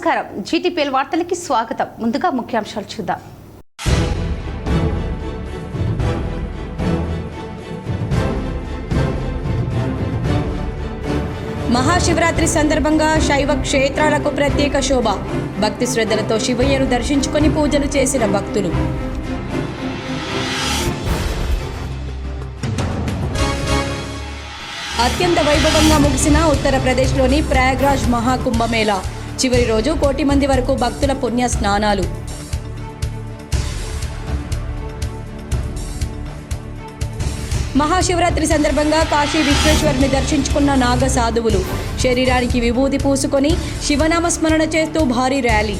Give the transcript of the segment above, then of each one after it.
నమస్కారం జీటీపీఎల్ వార్తలకి స్వాగతం. ముందుగా ముఖ్యాంశాలు చూద్దాం. మహాశివరాత్రి సందర్భంగా శైవ క్షేత్రాలకు ప్రత్యేక శోభ. భక్తి శ్రద్ధలతో శివయ్యను దర్శించుకొని పూజలు చేసిన భక్తులు. అత్యంత వైభవంగా ముగిసిన ఉత్తరప్రదేశ్లోని ప్రయాగ్రాజ్ మహాకుంభమేళా. చివరి రోజు 1 కోటి మంది వరకు భక్తుల పుణ్య స్నానాలు. మహాశివరాత్రి సందర్భంగా కాశీ విశ్వేశ్వరుని దర్శించుకున్న నాగ సాధువులు. శరీరానికి విభూతి పూసుకొని శివనామస్మరణ చేస్తూ భారీ ర్యాలీ.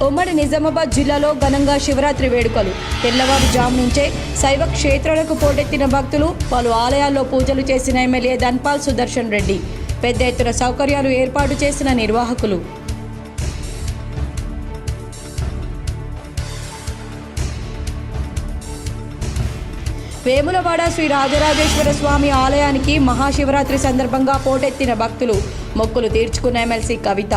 ఉమ్మడి నిజామాబాద్ జిల్లాలో ఘనంగా శివరాత్రి వేడుకలు. తెల్లవారుజాము నుంచే శైవ క్షేత్రాలకు పోటెత్తిన భక్తులు. పలు ఆలయాల్లో పూజలు చేసిన ఎమ్మెల్యే ధన్పాల్ సుదర్శన్ రెడ్డి. పెద్ద ఎత్తున సౌకర్యాలు ఏర్పాటు చేసిన నిర్వాహకులు. వేములవాడ శ్రీ రాజరాజేశ్వర స్వామి ఆలయానికి మహాశివరాత్రి సందర్భంగా పోటెత్తిన భక్తులు. మొక్కులు తీర్చుకున్న ఎమ్మెల్సీ కవిత.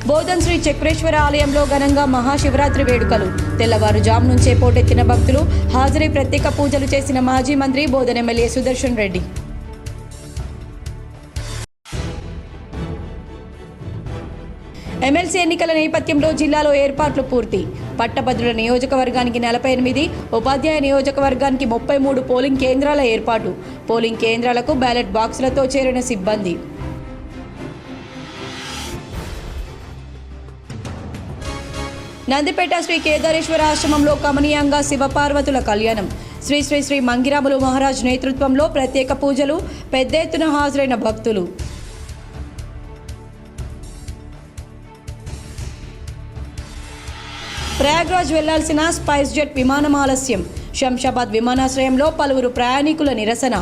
బోధన్ శ్రీ చక్రేశ్వర ఆలయంలో ఘనంగా మహాశివరాత్రి వేడుకలు. తెల్లవారుజాము నుంచే పోటెత్తిన భక్తులు హాజరై ప్రత్యేక పూజలు చేసిన మాజీ మంత్రి బోధన్ ఎమ్మెల్యే సుదర్శన్ రెడ్డి. ఎమ్మెల్సీ ఎన్నికల నేపథ్యంలో జిల్లాలో ఏర్పాట్లు పూర్తి. పట్టభద్రుల నియోజకవర్గానికి 48, ఉపాధ్యాయ నియోజకవర్గానికి 33 పోలింగ్ కేంద్రాల ఏర్పాటు. పోలింగ్ కేంద్రాలకు బ్యాలెట్ బాక్సులతో చేరిన సిబ్బంది. నందిపేట శ్రీ కేదారేశ్వర ఆశ్రమంలో కమనీయంగా శివపార్వతుల కళ్యాణం. శ్రీ శ్రీ శ్రీ మంగిరాములు మహారాజ్ నేతృత్వంలో ప్రత్యేక పూజలు. పెద్ద ఎత్తున హాజరైన భక్తులు. ప్రయాగ్రాజ్ వెళ్లాల్సిన స్పైస్ జెట్ విమానం ఆలస్యం. శంషాబాద్ విమానాశ్రయంలో పలువురు ప్రయాణికుల నిరసన.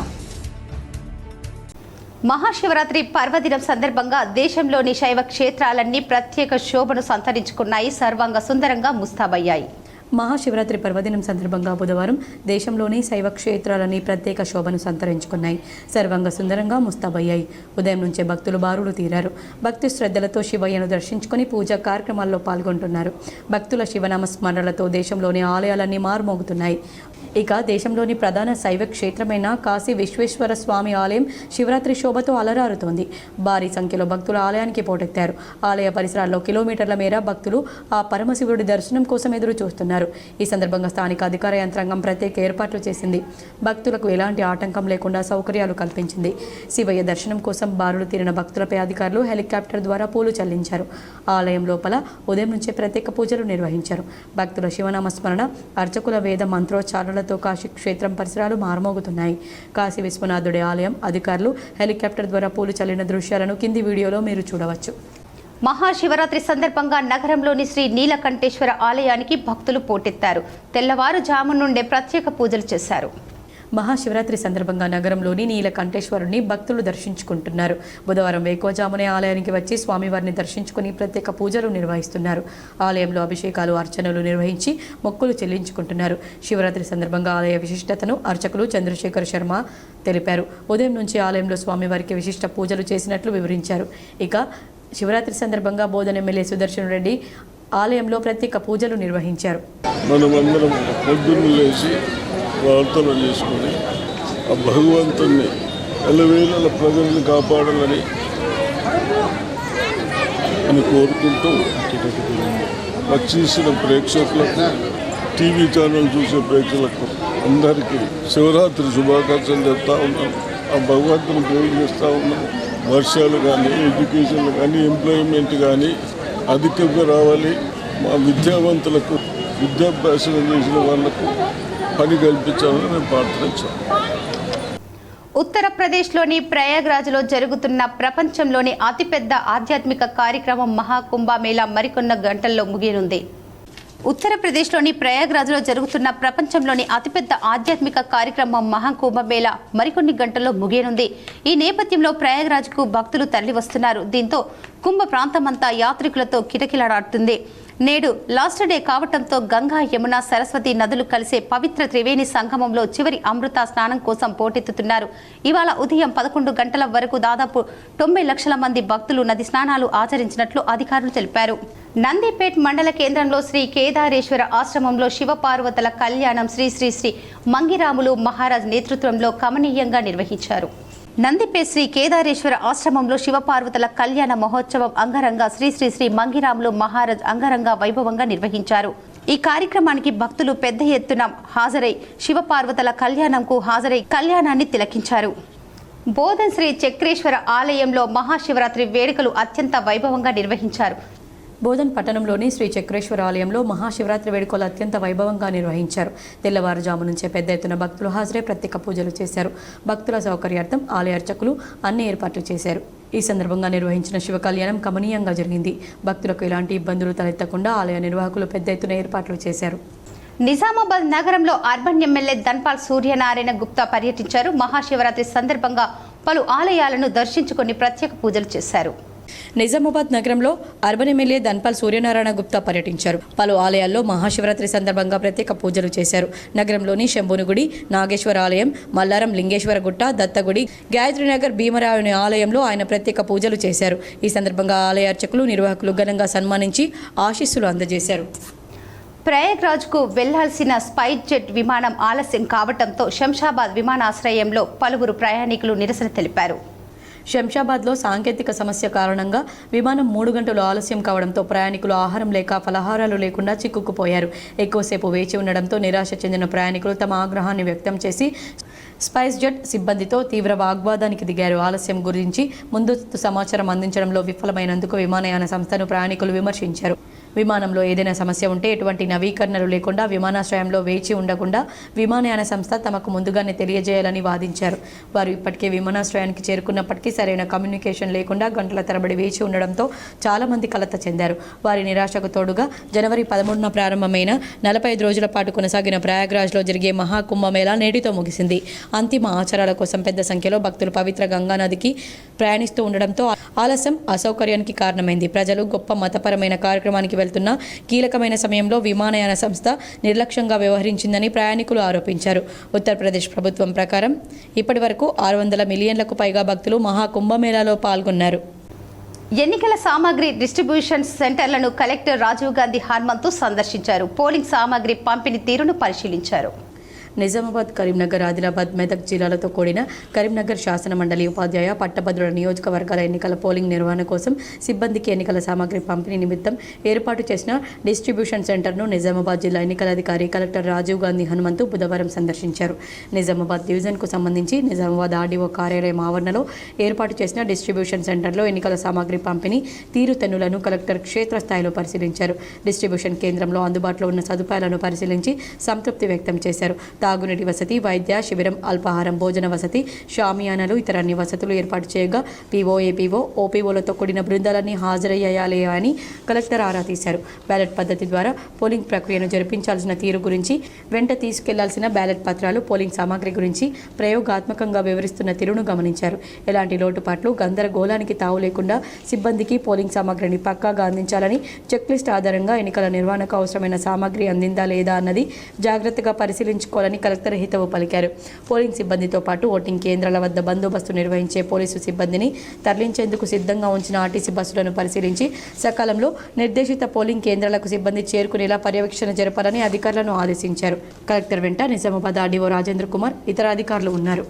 మహాశివరాత్రి పర్వదినం సందర్భంగా దేశంలోని శైవ క్షేత్రాలన్నీ ప్రత్యేక శోభను సంతరించుకున్నాయి, సర్వాంగ సుందరంగా ముస్తాబయ్యాయి. మహాశివరాత్రి పర్వదినం సందర్భంగా బుధవారం దేశంలోని శైవ క్షేత్రాలని ప్రత్యేక శోభను సంతరించుకున్నాయి, సర్వంగ సుందరంగా ముస్తాబయ్యాయి. ఉదయం నుంచే భక్తులు బారులు తీరారు. భక్తి శ్రద్ధలతో శివయ్యను దర్శించుకుని పూజా కార్యక్రమాల్లో పాల్గొంటున్నారు. భక్తుల శివనామ స్మరణలతో దేశంలోని ఆలయాలన్నీ మారుమోగుతున్నాయి. ఇక దేశంలోని ప్రధాన శైవ క్షేత్రమైన కాశీ విశ్వేశ్వర స్వామి ఆలయం శివరాత్రి శోభతో అలరారుతోంది. భారీ సంఖ్యలో భక్తులు ఆలయానికి పోటెత్తారు. ఆలయ పరిసరాల్లో కిలోమీటర్ల మేర భక్తులు ఆ పరమశివుడి దర్శనం కోసం ఎదురు చూస్తున్నారు. ఈ సందర్భంగా స్థానిక అధికార యంత్రాంగం ప్రత్యేక ఏర్పాట్లు చేసింది. భక్తులకు ఎలాంటి ఆటంకం లేకుండా సౌకర్యాలు కల్పించింది. శివయ్య దర్శనం కోసం బారులు తీరిన భక్తులపై అధికారులు హెలికాప్టర్ ద్వారా పూలు చల్లించారు. ఆలయం లోపల ఉదయం నుంచే ప్రత్యేక పూజలు నిర్వహించారు. భక్తుల శివనామస్మరణ, అర్చకుల వేద మంత్రోచ్చారణలతో కాశీ క్షేత్రం పరిసరాలు మారుమోగుతున్నాయి. కాశీ విశ్వనాథుడి ఆలయం అధికారులు హెలికాప్టర్ ద్వారా పూలు చల్లిన దృశ్యాలను కింది వీడియోలో మీరు చూడవచ్చు. మహాశివరాత్రి సందర్భంగా నగరంలోని శ్రీ నీలకంఠేశ్వర ఆలయానికి భక్తులు పోటెత్తారు. తెల్లవారుజాము నుండే ప్రత్యేక పూజలు చేశారు. మహాశివరాత్రి సందర్భంగా నగరంలోని నీలకంఠేశ్వరుని భక్తులు దర్శించుకుంటున్నారు. బుధవారం వేకువజామునే ఆలయానికి వచ్చి స్వామివారిని దర్శించుకుని ప్రత్యేక పూజలు నిర్వహిస్తున్నారు. ఆలయంలో అభిషేకాలు, అర్చనలు నిర్వహించి మొక్కులు చెల్లించుకుంటున్నారు. శివరాత్రి సందర్భంగా ఆలయ విశిష్టతను అర్చకులు చంద్రశేఖర్ శర్మ తెలిపారు. ఉదయం నుంచి ఆలయంలో స్వామివారికి విశిష్ట పూజలు చేసినట్లు వివరించారు. ఇక శివరాత్రి సందర్భంగా బోధన్ ఎమ్మెల్యే సుదర్శన్ రెడ్డి ఆలయంలో ప్రత్యేక పూజలు నిర్వహించారు. మనమందరం పొద్దున్న లేచి ప్రార్థన చేసుకొని ఆ భగవంతుని ఎల్లవేళల ప్రజల్ని కాపాడాలని కోరుకుంటూ వచ్చేసిన ప్రేక్షకులకు, టీవీ ఛానల్ చూసే ప్రేక్షకులకు అందరికీ శివరాత్రి శుభాకాంక్షలు చెప్తా ఉన్నాను. ఆ భగవంతుని ప్రేమ చేస్తూ ఉన్నాను. వర్షాలు కానీ, ఎడ్యుకేషన్లు కానీ, ఎంప్లాయ్మెంట్ కానీ అధికంగా రావాలి. మా విద్యావంతులకు, విద్యాభ్యాసం చేసిన వాళ్లకు పని కల్పించాలని మేము ప్రార్థించాం. ఉత్తరప్రదేశ్లోని ప్రయాగ్రాజ్లో జరుగుతున్న ప్రపంచంలోని అతిపెద్ద ఆధ్యాత్మిక కార్యక్రమం మహాకుంభమేళా మరికొన్న గంటల్లో ముగియనుంది. ఉత్తరప్రదేశ్లోని ప్రయాగ్రాజ్లో జరుగుతున్న ప్రపంచంలోని అతిపెద్ద ఆధ్యాత్మిక కార్యక్రమం మహాకుంభమేళా మరికొన్ని గంటల్లో ముగియనుంది. ఈ నేపథ్యంలో ప్రయాగ్రాజ్కు భక్తులు తరలి వస్తున్నారు. దీంతో కుంభ ప్రాంతమంతా యాత్రికులతో కిటకిలాడుతుంది. నేడు లాస్ట్ డే కావటంతో గంగా యమున సరస్వతి నదులు కలిసే పవిత్ర త్రివేణి సంగమంలో చివరి అమృత స్నానం కోసం పోటెత్తుతున్నారు. ఇవాళ ఉదయం 11 గంటల వరకు దాదాపు 90 లక్షల మంది భక్తులు నది స్నానాలు ఆచరించినట్లు అధికారులు తెలిపారు. నందిపేట్ మండల కేంద్రంలో శ్రీ కేదారేశ్వర ఆశ్రమంలో శివపార్వతుల కళ్యాణం శ్రీ శ్రీ శ్రీ మంగిరాములు మహారాజ్ నేతృత్వంలో కమనీయంగా నిర్వహించారు. నందిపేట్ శ్రీ కేదారేశ్వర ఆశ్రమంలో శివపార్వతుల కళ్యాణ మహోత్సవం అంగరంగ శ్రీ శ్రీ శ్రీ మంగిరాములు మహారాజ్ అంగరంగ వైభవంగా నిర్వహించారు. ఈ కార్యక్రమానికి భక్తులు పెద్ద ఎత్తున హాజరై శివపార్వతుల కళ్యాణంకు హాజరై కళ్యాణాన్ని తిలకించారు. బోధన్ శ్రీ చక్రేశ్వర ఆలయంలో మహాశివరాత్రి వేడుకలు అత్యంత వైభవంగా నిర్వహించారు. బోధన్ పట్టణంలోని శ్రీ చక్రేశ్వర ఆలయంలో మహాశివరాత్రి వేడుకలు అత్యంత వైభవంగా నిర్వహించారు. తెల్లవారుజాము నుంచే పెద్ద ఎత్తున భక్తులు హాజరై ప్రత్యేక పూజలు చేశారు. భక్తుల సౌకర్యార్థం ఆలయ అర్చకులు అన్ని ఏర్పాట్లు చేశారు. ఈ సందర్భంగా నిర్వహించిన శివ కళ్యాణం కమనీయంగా జరిగింది. భక్తులకు ఎలాంటి ఇబ్బందులు తలెత్తకుండా ఆలయ నిర్వాహకులు పెద్ద ఎత్తున ఏర్పాట్లు చేశారు. నిజామాబాద్ నగరంలో అర్బన్ ఎమ్మెల్యే ధన్పాల్ సూర్యనారాయణ గుప్తా పర్యటించారు. మహాశివరాత్రి సందర్భంగా పలు ఆలయాలను దర్శించుకొని ప్రత్యేక పూజలు చేశారు. నిజామాబాద్ నగరంలో అర్బన్ ఎమ్మెల్యే ధన్పాల్ సూర్యనారాయణ గుప్తా పర్యటించారు. పలు ఆలయాల్లో మహాశివరాత్రి సందర్భంగా ప్రత్యేక పూజలు చేశారు. నగరంలోని శంభునిగుడి, నాగేశ్వర ఆలయం, మల్లారం లింగేశ్వర గుట్ట, దత్తగుడి, గాయత్రీనగర్ భీమరాయుని ఆలయంలో ఆయన ప్రత్యేక పూజలు చేశారు. ఈ సందర్భంగా ఆలయ అర్చకులు, నిర్వాహకులు ఘనంగా సన్మానించి ఆశీస్సులు అందజేశారు. ప్రయాగ్రాజ్కు వెళ్లాల్సిన స్పైస్ జెట్ విమానం ఆలస్యం కావడంతో శంషాబాద్ విమానాశ్రయంలో పలువురు ప్రయాణికులు నిరసన తెలిపారు. శంషాబాద్లో సాంకేతిక సమస్య కారణంగా విమానం 3 గంటలు ఆలస్యం కావడంతో ప్రయాణికులు ఆహారం లేక ఫలహారాలు లేకుండా చిక్కుకుపోయారు. ఎక్కువసేపు వేచి ఉండడంతో నిరాశ చెందిన ప్రయాణికులు తమ ఆగ్రహాన్ని వ్యక్తం చేసి స్పైస్ జెట్ సిబ్బందితో తీవ్ర వాగ్వాదానికి దిగారు. ఆలస్యం గురించి ముందస్తు సమాచారం అందించడంలో విఫలమైనందుకు విమానయాన సంస్థను ప్రయాణికులు విమర్శించారు. విమానంలో ఏదైనా సమస్య ఉంటే ఎటువంటి నవీకరణలు లేకుండా విమానాశ్రయంలో వేచి ఉండకుండా విమానయాన సంస్థ తమకు ముందుగానే తెలియజేయాలని వాదించారు. వారు ఇప్పటికే విమానాశ్రయానికి చేరుకున్నప్పటికీ సరైన కమ్యూనికేషన్ లేకుండా గంటల తరబడి వేచి ఉండడంతో చాలామంది కలత చెందారు. వారి నిరాశకు తోడుగా జనవరి 13న ప్రారంభమైన 45 రోజుల పాటు కొనసాగిన ప్రయాగ్రాజ్లో జరిగే మహాకుంభమేళా నేటితో ముగిసింది. అంతిమ ఆచారాల కోసం పెద్ద సంఖ్యలో భక్తులు పవిత్ర గంగా నదికి ప్రయాణిస్తూ ఉండడంతో ఆలస్యం అసౌకర్యానికి కారణమైంది. ప్రజలు గొప్ప మతపరమైన కార్యక్రమానికి వెళ్తున్న కీలకమైన సమయంలో విమానయాన సంస్థ నిర్లక్ష్యంగా వ్యవహరించిందని ప్రయాణికులు ఆరోపించారు. ఉత్తరప్రదేశ్ ప్రభుత్వం ప్రకారం ఇప్పటి వరకు 600 మిలియన్లకు పైగా భక్తులు మహాకుంభమేళాలో పాల్గొన్నారు. ఎన్నికల సామాగ్రి డిస్ట్రిబ్యూషన్ సెంటర్లను కలెక్టర్ రాజీవ్ గాంధీ హనుమంతు సందర్శించారు. పోలింగ్ సామాగ్రి పంపిణీ తీరును పరిశీలించారు. నిజామాబాద్, కరీంనగర్, ఆదిలాబాద్, మెదక్ జిల్లాలతో కూడిన కరీంనగర్ శాసన మండలి ఉపాధ్యాయ, పట్టభద్రుల నియోజకవర్గాల ఎన్నికల పోలింగ్ నిర్వహణ కోసం సిబ్బందికి ఎన్నికల సామాగ్రి పంపిణీ నిమిత్తం ఏర్పాటు చేసిన డిస్ట్రిబ్యూషన్ సెంటర్ను నిజామాబాద్ జిల్లా ఎన్నికల అధికారి కలెక్టర్ రాజీవ్ గాంధీ హనుమంతు బుధవారం సందర్శించారు. నిజామాబాద్ డివిజన్కు సంబంధించి నిజామాబాద్ ఆర్డీఓ కార్యాలయం ఆవరణలో ఏర్పాటు చేసిన డిస్ట్రిబ్యూషన్ సెంటర్లో ఎన్నికల సామాగ్రి పంపిణీ తీరుతెన్నులను కలెక్టర్ క్షేత్రస్థాయిలో పరిశీలించారు. డిస్ట్రిబ్యూషన్ కేంద్రంలో అందుబాటులో ఉన్న సదుపాయాలను పరిశీలించి సంతృప్తి వ్యక్తం చేశారు. తాగునీటి వసతి, వైద్య శిబిరం, అల్పాహారం, భోజన వసతి, షామియానాలు, ఇతర అన్ని వసతులు ఏర్పాటు చేయగా పీఓ, ఏపీఓ, ఓపీఓలతో కూడిన బృందాలన్నీ హాజరయ్యాలి అని కలెక్టర్ ఆరా తీశారు. బ్యాలెట్ పద్ధతి ద్వారా పోలింగ్ ప్రక్రియను జరిపించాల్సిన తీరు గురించి, వెంట తీసుకెళ్లాల్సిన బ్యాలెట్ పత్రాలు, పోలింగ్ సామాగ్రి గురించి ప్రయోగాత్మకంగా వివరిస్తున్న తీరును గమనించారు. ఎలాంటి లోటుపాట్లు, గందరగోళానికి తావు లేకుండా సిబ్బందికి పోలింగ్ సామాగ్రిని పక్కాగా అందించాలని, చెక్లిస్ట్ ఆధారంగా ఎన్నికల నిర్వహణకు అవసరమైన సామాగ్రి అందిందా లేదా అన్నది జాగ్రత్తగా పరిశీలించుకోవాలని కలెక్టర్ హితవు పలికారు. పోలింగ్ సిబ్బందితో పాటు ఓటింగ్ కేంద్రాల వద్ద బందోబస్తు నిర్వహించే పోలీసు సిబ్బందిని తరలించేందుకు సిద్ధంగా ఉంచిన ఆర్టీసీ బస్సులను పరిశీలించి సకాలంలో నిర్దేశిత పోలింగ్ కేంద్రాలకు సిబ్బంది చేరుకునేలా పర్యవేక్షణ జరపాలని అధికారులను ఆదేశించారు. కలెక్టర్ వెంట నిజామాబాద్ ఆర్డీఓ రాజేంద్ర కుమార్, ఇతర అధికారులు ఉన్నారు.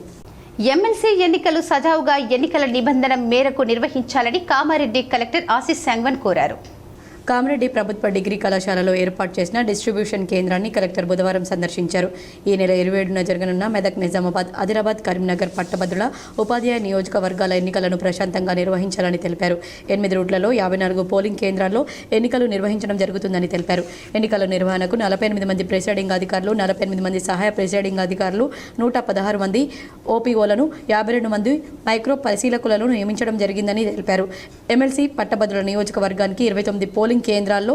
ఎమ్మెల్సీ ఎన్నికలు సజావుగా ఎన్నికల నిబంధన మేరకు నిర్వహించాలని కామారెడ్డి కలెక్టర్ ఆశీస్ సంగ్వన్ కోరారు. కామారెడ్డి ప్రభుత్వ డిగ్రీ కళాశాలలో ఏర్పాటు చేసిన డిస్ట్రిబ్యూషన్ కేంద్రాన్ని కలెక్టర్ బుధవారం సందర్శించారు. ఈ నెల 27న జరగనున్న మెదక్, నిజామాబాద్, ఆదిలాబాద్, కరీంనగర్ పట్టభద్రుల, ఉపాధ్యాయ నియోజకవర్గాల ఎన్నికలను ప్రశాంతంగా నిర్వహించాలని తెలిపారు. 8 రూట్లలో 54 పోలింగ్ కేంద్రాల్లో ఎన్నికలు నిర్వహించడం జరుగుతుందని తెలిపారు. ఎన్నికల నిర్వహణకు 48 మంది ప్రిసైడింగ్ అధికారులు, 48 మంది సహాయ ప్రిసైడింగ్ అధికారులు, 116 మంది ఓపీఓలను, 52 మంది మైక్రో పరిశీలకులను నియమించడం జరిగిందని తెలిపారు. ఎమ్మెల్సీ పట్టభద్రుల నియోజకవర్గానికి 29 పోలింగ్ కేంద్రాల్లో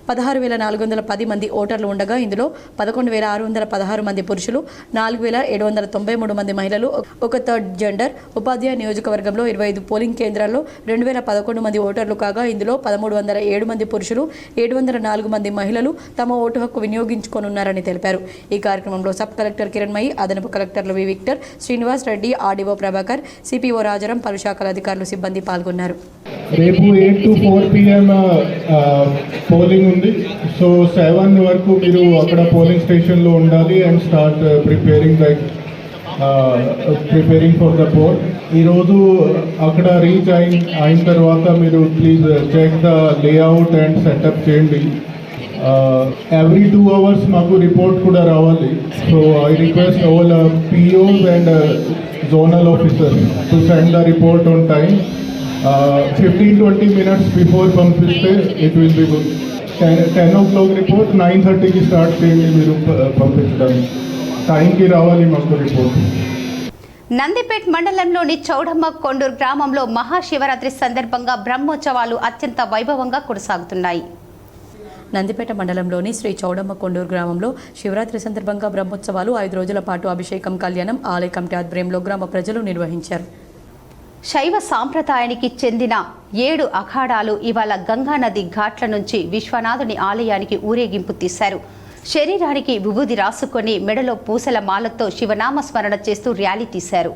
16,410 మంది ఓటర్లు ఉండగా ఇందులో 11,616 మంది పురుషులు, 4,793 మంది మహిళలు, ఒక థర్డ్ జెండర్. ఉపాధ్యాయ నియోజకవర్గంలో 25 పోలింగ్ కేంద్రాల్లో 2,011 మంది ఓటర్లు కాగా ఇందులో 1,307 మంది పురుషులు, 704 మంది మహిళలు తమ ఓటు హక్కు వినియోగించుకోనున్నారని తెలిపారు. ఈ కార్యక్రమంలో సబ్ కలెక్టర్ కిరణ్మయి, అదనపు కలెక్టర్లు V Victor, Srinivas Reddy, RDO Prabhakar, CPO Rajaram, పలు శాఖల అధికారులు, సిబ్బంది పాల్గొన్నారు. రేపు 8 to 4 PM పోలింగ్ ఉంది. సో 7 వరకు మీరు అక్కడ పోలింగ్ స్టేషన్లో ఉండాలి and start preparing for the poll. ఈరోజు అక్కడ రీచ్ అయిన తర్వాత మీరు please check the layout and setup చేయండి. ఎవ్రీ 2 hours మాకు రిపోర్ట్ కూడా రావాలి. So I request all POs and zonal officers to send the report on time. 15-20 minutes before పంపిస్తే it will be good. 10 o'clock report 9:30కి start చేయండి మీరు పంపించడానికి. టైంకి రావాలి మాకు రిపోర్ట్. నందిపేట్ మండలంలోని చౌడమ్మ కొండూరు గ్రామంలో మహాశివరాత్రి సందర్భంగా బ్రహ్మోత్సవాలు అత్యంత వైభవంగా కొనసాగుతున్నాయి. నందిపేట మండలంలోని శ్రీ చౌడమ్మ కొండూరు గ్రామంలో శివరాత్రి సందర్భంగా బ్రహ్మోత్సవాలు 5 రోజుల పాటు అభిషేకం, కళ్యాణం ఆలయ కమిటీ ఆధ్వర్యంలో గ్రామ ప్రజలు నిర్వహించారు. శైవ సాంప్రదాయానికి చెందిన 7 అఖాడాలు ఇవాళ గంగానది ఘాట్ల నుంచి విశ్వనాథుని ఆలయానికి ఊరేగింపు తీశారు. శరీరానికి విభూది రాసుకొని మెడలో పూసల మాలతో శివనామస్మరణ చేస్తూ ర్యాలీ తీశారు.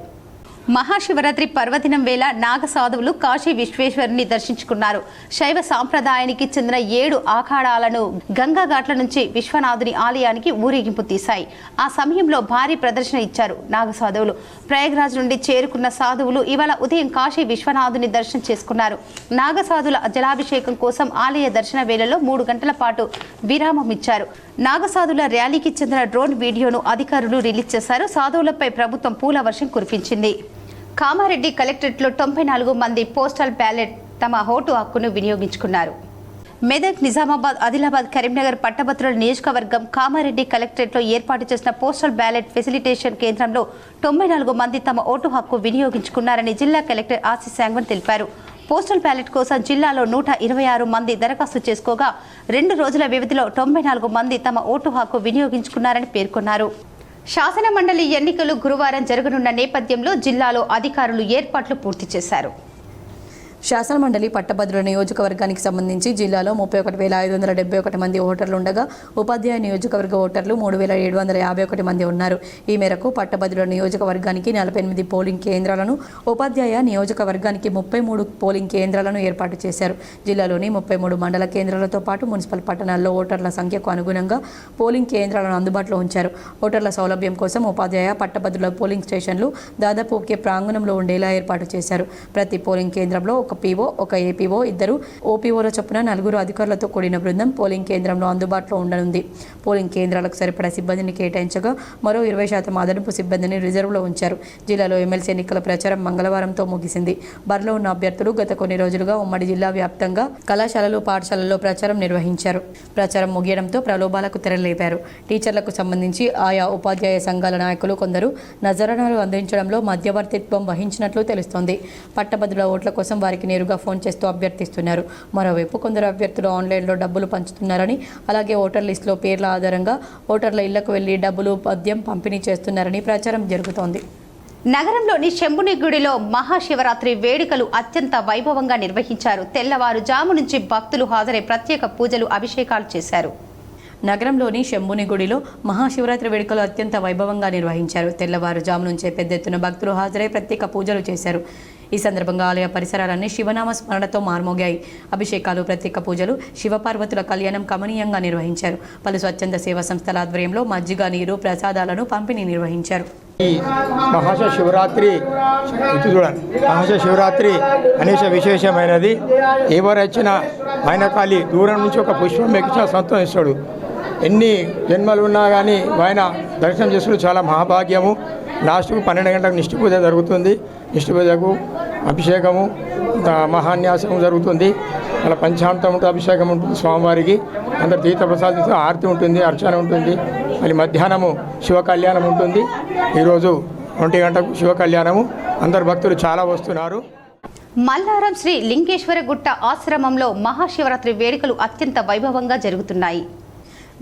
మహాశివరాత్రి పర్వదినం వేళ నాగసాధువులు కాశీ విశ్వేశ్వరుని దర్శించుకున్నారు. శైవ సాంప్రదాయానికి చెందిన 7 ఆఖాడాలను గంగా ఘాట్ల నుంచి విశ్వనాథుని ఆలయానికి ఊరేగింపు తీశాయి. ఆ సమయంలో భారీ ప్రదర్శన ఇచ్చారు. నాగసాధువులు ప్రయాగ్రాజ్ నుండి చేరుకున్న సాధువులు ఇవాళ ఉదయం కాశీ విశ్వనాథుని దర్శనం చేసుకున్నారు. నాగసాధుల జలాభిషేకం కోసం ఆలయ దర్శన వేళలో 3 గంటల పాటు విరామం ఇచ్చారు. నాగసాధుల ర్యాలీకి చెందిన డ్రోన్ వీడియోను అధికారులు రిలీజ్ చేశారు. సాధువులపై ప్రభుత్వం పూల వర్షం కురిపించింది. కామారెడ్డి కలెక్టరేట్లో 94 మంది పోస్టల్ బ్యాలెట్ తమ ఓటు హక్కును వినియోగించుకున్నారు. మెదక్, నిజామాబాద్, ఆదిలాబాద్, కరీంనగర్ పట్టభద్రుల నియోజకవర్గం కామారెడ్డి కలెక్టరేట్లో ఏర్పాటు చేసిన పోస్టల్ బ్యాలెట్ ఫెసిలిటేషన్ కేంద్రంలో 94 మంది తమ ఓటు హక్కు వినియోగించుకున్నారని జిల్లా కలెక్టర్ ఆశీస్ శాంగ్వన్ తెలిపారు. పోస్టల్ బ్యాలెట్ కోసం జిల్లాలో 126 మంది దరఖాస్తు చేసుకోగా 2 రోజుల వ్యవధిలో 94 మంది తమ ఓటు హక్కు వినియోగించుకున్నారని పేర్కొన్నారు. శాసన మండలి ఎన్నికలు గురువారం జరగనున్న నేపథ్యంలో జిల్లాలో అధికారులు ఏర్పాట్లు పూర్తి చేశారు. శాసనమండలి పట్టభద్రుల నియోజకవర్గానికి సంబంధించి జిల్లాలో 31,571 మంది ఓటర్లు ఉండగా ఉపాధ్యాయ నియోజకవర్గ ఓటర్లు 3,751 మంది ఉన్నారు. ఈ మేరకు పట్టభద్రుల నియోజకవర్గానికి 48 పోలింగ్ కేంద్రాలను, ఉపాధ్యాయ నియోజకవర్గానికి 33 పోలింగ్ కేంద్రాలను ఏర్పాటు చేశారు. జిల్లాలోని 33 మండల కేంద్రాలతో పాటు మున్సిపల్ పట్టణాల్లో ఓటర్ల సంఖ్యకు అనుగుణంగా పోలింగ్ కేంద్రాలను అందుబాటులో ఉంచారు. ఓటర్ల సౌలభ్యం కోసం ఉపాధ్యాయ, పట్టభద్రుల పోలింగ్ స్టేషన్లు దాదాపు ఒకే ప్రాంగణంలో ఉండేలా ఏర్పాటు చేశారు. ప్రతి పోలింగ్ కేంద్రంలో ఒక PO, ఒక APO, 2 OPOల చొప్పున 4 అధికారులతో కూడిన బృందం పోలింగ్ కేంద్రంలో అందుబాటులో ఉండనుంది. పోలింగ్ కేంద్రాలకు సరిపడా సిబ్బందిని కేటాయించగా మరో 20% అదనపు సిబ్బందిని రిజర్వ్లో ఉంచారు. జిల్లాలో ఎమ్మెల్సీ ఎన్నికల ప్రచారం మంగళవారంతో ముగిసింది. బరిలో ఉన్న అభ్యర్థులు గత కొన్ని రోజులుగా ఉమ్మడి జిల్లా వ్యాప్తంగా కళాశాలలు, పాఠశాలల్లో ప్రచారం నిర్వహించారు. ప్రచారం ముగియడంతో ప్రలోభాలకు తెరలేపారు. టీచర్లకు సంబంధించి ఆయా ఉపాధ్యాయ సంఘాల నాయకులు కొందరు నజరానాలు అందించడంలో మధ్యవర్తిత్వం వహించినట్లు తెలుస్తోంది. పట్టభద్రుల ఓట్ల కోసం వారికి నేరుగా ఫోన్ చేస్తూ అభ్యర్థిస్తున్నారు. మరోవైపు కొందరు అభ్యర్థులు ఆన్లైన్లో డబ్బులు పంచుతున్నారని, అలాగే ఓటర్ లిస్టులో పేర్ల ఆధారంగా ఓటర్ల ఇళ్లకు వెళ్లి డబ్బులు, మద్యం పంపిణీ చేస్తున్నారని ప్రచారం జరుగుతోంది. నగరంలోని శంభుని గుడిలో మహాశివరాత్రి వేడుకలు అత్యంత వైభవంగా నిర్వహించారు. తెల్లవారుజాము నుంచి భక్తులు హాజరై ప్రత్యేక పూజలు, అభిషేకాలు చేశారు. నగరంలోని శంభుని గుడిలో మహాశివరాత్రి వేడుకలు అత్యంత వైభవంగా నిర్వహించారు. తెల్లవారుజాము నుంచే పెద్ద ఎత్తున భక్తులు హాజరై ప్రత్యేక పూజలు చేశారు. ఈ సందర్భంగా ఆలయ పరిసరాలన్నీ శివనామ స్మరణతో మార్మోగాయి. అభిషేకాలు, ప్రత్యేక పూజలు, శివపార్వతుల కళ్యాణం కమనీయంగా నిర్వహించారు. పలు స్వచ్ఛంద సేవా సంస్థల ఆధ్వర్యంలో మజ్జిగ, నీరు, ప్రసాదాలను పంపిణీ నిర్వహించారు. మహాశివరాత్రి చూడండి, మహాశివరాత్రి అనేక విశేషమైనది. ఎవరొచ్చినా మైనకాళి దూరం నుంచి ఒక పుష్పం ఎక్కించినా సంతోషిస్తాడు. ఎన్ని జన్మలు ఉన్నా కానీ ఆయన దర్శనం చేసుకుని చాలా మహాభాగ్యము. లాస్ట్కు 12 గంటలకు నిష్ఠ పూజ జరుగుతుంది. నిష్ఠ పూజకు అభిషేకము, మహాన్యాసము జరుగుతుంది. అలా పంచామృతం ఉంటుంది, అభిషేకం ఉంటుంది స్వామివారికి. అందరు తీర్థప్రసాదం, ఆరతి ఉంటుంది, అర్చన ఉంటుంది. మళ్ళీ మధ్యాహ్నము శివ కళ్యాణం ఉంటుంది. ఈరోజు 1 గంటకు శివ కళ్యాణము. అందరు భక్తులు చాలా వస్తున్నారు. మల్లారం శ్రీ లింగేశ్వరగుట్ట ఆశ్రమంలో మహాశివరాత్రి వేడుకలు అత్యంత వైభవంగా జరుగుతున్నాయి.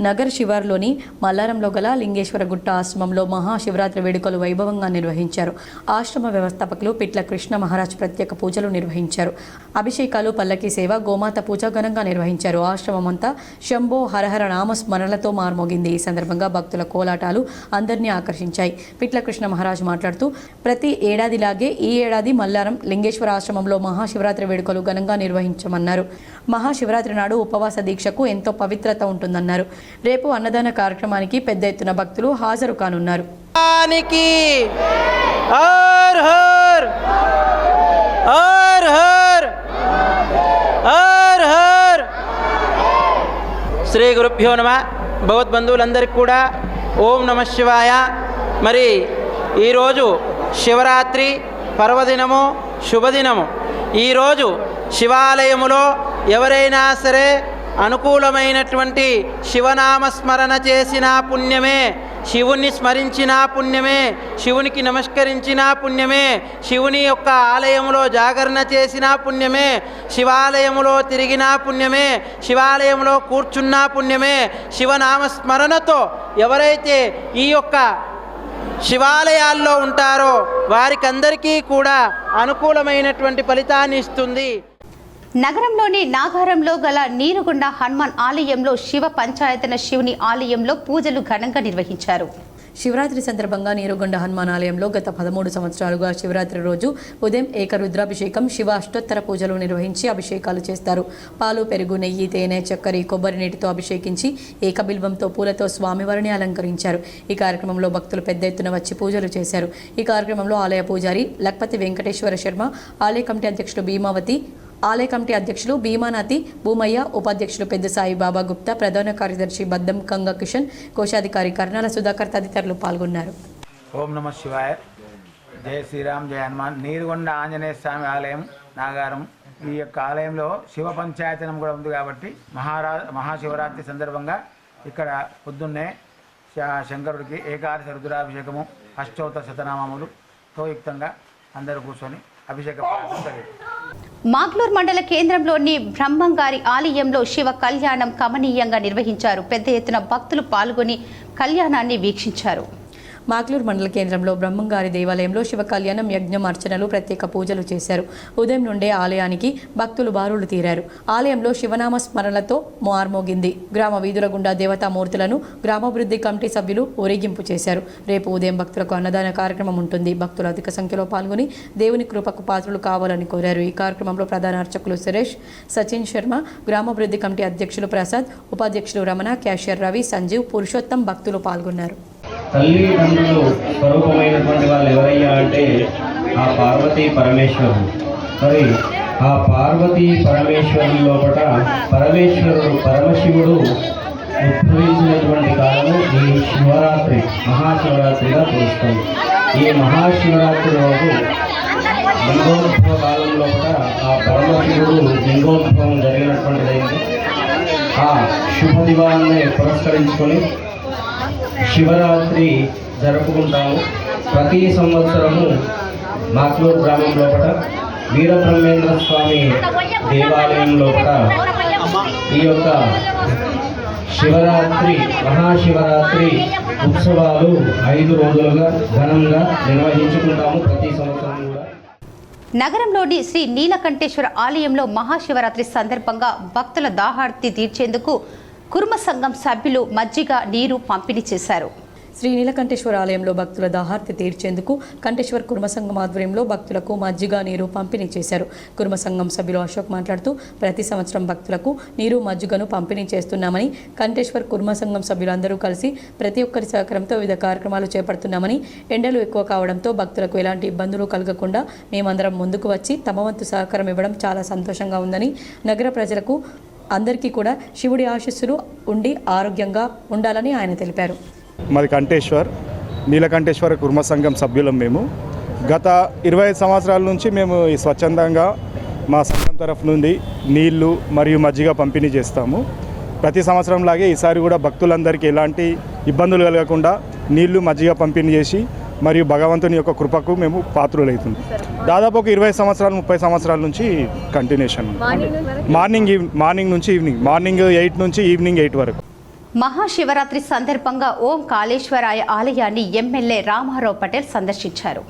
నగర్ శివార్లోని మల్లారంలో గల లింగేశ్వరగుట్ట ఆశ్రమంలో మహాశివరాత్రి వేడుకలు వైభవంగా నిర్వహించారు. ఆశ్రమ వ్యవస్థాపకులు పిట్ల కృష్ణ మహారాజ్ ప్రత్యేక పూజలు నిర్వహించారు. అభిషేకాలు, పల్లకి సేవ, గోమాత పూజ ఘనంగా నిర్వహించారు. ఆశ్రమం అంతా శంభో హరహర నామస్మరణలతో మార్మోగింది. ఈ సందర్భంగా భక్తుల కోలాటాలు అందరినీ ఆకర్షించాయి. పిట్ల కృష్ణ మహారాజ్ మాట్లాడుతూ ప్రతి ఏడాదిలాగే ఈ ఏడాది మల్లారం లింగేశ్వర ఆశ్రమంలో మహాశివరాత్రి వేడుకలు ఘనంగా నిర్వహించమన్నారు. మహాశివరాత్రి నాడు ఉపవాస దీక్షకు ఎంతో పవిత్రత ఉంటుందన్నారు. రేపు అన్నదాన కార్యక్రమానికి పెద్ద ఎత్తున భక్తులు హాజరు కానున్నారు. శ్రీ గురుభ్యో నమః. భగవద్బంధువులందరికీ కూడా ఓం నమః శివాయ. మరి ఈరోజు శివరాత్రి పర్వదినము, శుభదినము. ఈరోజు శివాలయములో ఎవరైనా సరే అనుకూలమైనటువంటి శివనామస్మరణ చేసిన పుణ్యమే, శివుని స్మరించిన పుణ్యమే, శివునికి నమస్కరించిన పుణ్యమే, శివుని యొక్క ఆలయములో జాగరణ చేసిన పుణ్యమే, శివాలయములో తిరిగిన పుణ్యమే, శివాలయంలో కూర్చున్న పుణ్యమే. శివనామస్మరణతో ఎవరైతే ఈ యొక్క శివాలయాల్లో ఉంటారో వారికందరికీ కూడా అనుకూలమైనటువంటి ఫలితాన్ని ఇస్తుంది. నగరంలోని నాగారంలో గల నీరుగుండ హనుమాన్ ఆలయంలో శివ పంచాయతన శివుని ఆలయంలో పూజలు ఘనంగా నిర్వహించారు. శివరాత్రి సందర్భంగా నీరుగుండ హనుమాన్ ఆలయంలో గత 13 సంవత్సరాలుగా శివరాత్రి రోజు ఉదయం ఏకరుద్రాభిషేకం, శివ అష్టోత్తర పూజలు నిర్వహించి అభిషేకాలు చేస్తారు. పాలు, పెరుగు, నెయ్యి, తేనె, చక్కెర, కొబ్బరి నీటితో అభిషేకించి ఏకబిల్వంతో పూలతో స్వామివారిని అలంకరించారు. ఈ కార్యక్రమంలో భక్తులు పెద్ద ఎత్తున వచ్చి పూజలు చేశారు. ఈ కార్యక్రమంలో ఆలయ పూజారి లక్పతి వెంకటేశ్వర శర్మ, ఆలయ కమిటీ అధ్యక్షుడు భీమావతి, ఆలయ కమిటీ అధ్యక్షులు భీమానాథి, భూమయ్య, ఉపాధ్యక్షులు పెద్ద సాయి బాబా గుప్తా, ప్రధాన కార్యదర్శి బద్దం కంగ కిషన్, కోశాధికారి కర్నాల సుధాకర్ తదితరులు పాల్గొన్నారు. ఓం నమ శివాయ. జయ శ్రీరామ్, జయ హనుమాన్. నీరుగొండ ఆంజనేయ స్వామి ఆలయం నాగారం. ఈ యొక్క ఆలయంలో శివ పంచాయతనం కూడా ఉంది కాబట్టి మహాశివరాత్రి సందర్భంగా ఇక్కడ పొద్దున్నే శంకరుడికి ఏకాదశ రుద్రాభిషేకము, అష్టోత్తర శతనామములతో యుక్తంగా అందరూ కూర్చొని అభిషేక మాగ్లూర్ మండల కేంద్రంలోని బ్రహ్మంగారి ఆలయంలో శివ కళ్యాణం కమనీయంగా నిర్వహించారు. పెద్ద ఎత్తున భక్తులు పాల్గొని కళ్యాణాన్ని వీక్షించారు. మాగ్లూర్ మండల కేంద్రంలో బ్రహ్మంగారి దేవాలయంలో శివ కళ్యాణం, యజ్ఞం, అర్చనలు, ప్రత్యేక పూజలు చేశారు. ఉదయం నుండే ఆలయానికి భక్తులు బారులు తీరారు. ఆలయంలో శివనామ స్మరణలతో మార్మోగింది. గ్రామ వీధుల గుండా దేవతామూర్తులను గ్రామాభివృద్ధి కమిటీ సభ్యులు ఊరేగింపు చేశారు. రేపు ఉదయం భక్తులకు అన్నదాన కార్యక్రమం ఉంటుంది. భక్తులు అధిక సంఖ్యలో పాల్గొని దేవుని కృపకు పాత్రలు కావాలని కోరారు. ఈ కార్యక్రమంలో ప్రధాన అర్చకులు సురేష్, సచిన్ శర్మ, గ్రామాభివృద్ధి కమిటీ అధ్యక్షులు ప్రసాద్, ఉపాధ్యక్షులు రమణ, క్యాషియర్ రవి, సంజీవ్, పురుషోత్తం భక్తులు పాల్గొన్నారు. తల్లిదండ్రులు స్వరూపమైనటువంటి వాళ్ళు ఎవరయ్యా అంటే ఆ పార్వతీ పరమేశ్వరుడు. మరి ఆ పార్వతీ పరమేశ్వరుని లోపల పరమశివుడు ఉద్భవించినటువంటి కాలము ఈ శివరాత్రి, మహాశివరాత్రిగా తెలుస్తుంది. ఈ మహాశివరాత్రి రోజు లింగోద్భవ కాలం లోపల ఆ పరమశివుడు లింగోద్భవం జరిగినటువంటిదైంది. ఆ శుభ దివాన్ని పురస్కరించుకొని శివరాత్రి జరుపుకుంటాము. ప్రతి సంవత్సరము మాక్లూర్ గ్రామం లోపల వీరబ్రహ్మేంద్ర స్వామి దేవాలయం లోపల ఈ యొక్క శివరాత్రి, మహాశివరాత్రి ఉత్సవాలు 5 రోజులుగా ఘనంగా నిర్వహించుకుంటాము ప్రతి సంవత్సరం కూడా. నగరంలోని శ్రీ నీలకంఠేశ్వర ఆలయంలో మహాశివరాత్రి సందర్భంగా భక్తుల దాహార్తి తీర్చేందుకు కుర్మ సంఘం సభ్యులు మజ్జిగ, నీరు పంపిణీ చేశారు. శ్రీ నీలకంఠేశ్వర ఆలయంలో భక్తుల దాహార్తి తీర్చేందుకు కంఠేశ్వర్ కుర్మ సంఘం ఆధ్వర్యంలో భక్తులకు మజ్జిగ, నీరు పంపిణీ చేశారు. కుర్మ సంఘం సభ్యులు అశోక్ మాట్లాడుతూ ప్రతి సంవత్సరం భక్తులకు నీరు, మజ్జిగను పంపిణీ చేస్తున్నామని, కంఠేశ్వర్ కుర్మ సంఘం సభ్యులందరూ కలిసి ప్రతి ఒక్కరి సహకారంతో వివిధ కార్యక్రమాలు చేపడుతున్నామని, ఎండలు ఎక్కువ కావడంతో భక్తులకు ఎలాంటి ఇబ్బందులు కలగకుండా మేమందరం ముందుకు వచ్చి తమ వంతు సహకారం ఇవ్వడం చాలా సంతోషంగా ఉందని, నగర ప్రజలకు అందరికీ కూడా శివుడి ఆశీస్సులు ఉండి ఆరోగ్యంగా ఉండాలని ఆయన తెలిపారు. మాది కంఠేశ్వర్, నీలకంఠేశ్వర కుర్మ సంఘం సభ్యులం. మేము గత 25 సంవత్సరాల నుంచి మేము ఈ స్వచ్ఛందంగా మా సంఘం తరఫు నుండి నీళ్లు మరియు మజ్జిగ పంపిణీ చేస్తాము. ప్రతి సంవత్సరం లాగే ఈసారి కూడా భక్తులందరికీ ఎలాంటి ఇబ్బందులు కలగకుండా నీళ్లు, మజ్జిగ పంపిణీ చేసి మరియు భగవంతుని యొక్క కృపకు మేము పాత్రులవుతుంది. దాదాపు ఒక 20 సంవత్సరాలు 30 సంవత్సరాల నుంచి కంటిన్యూషన్. మార్నింగ్ నుంచి ఈవినింగ్, మార్నింగ్ 8 నుంచి ఈవినింగ్ 8 వరకు. మహాశివరాత్రి సందర్భంగా ఓం కాళేశ్వరాయ ఆలయాన్ని ఎమ్మెల్యే రామారావు పటేల్ సందర్శించారు.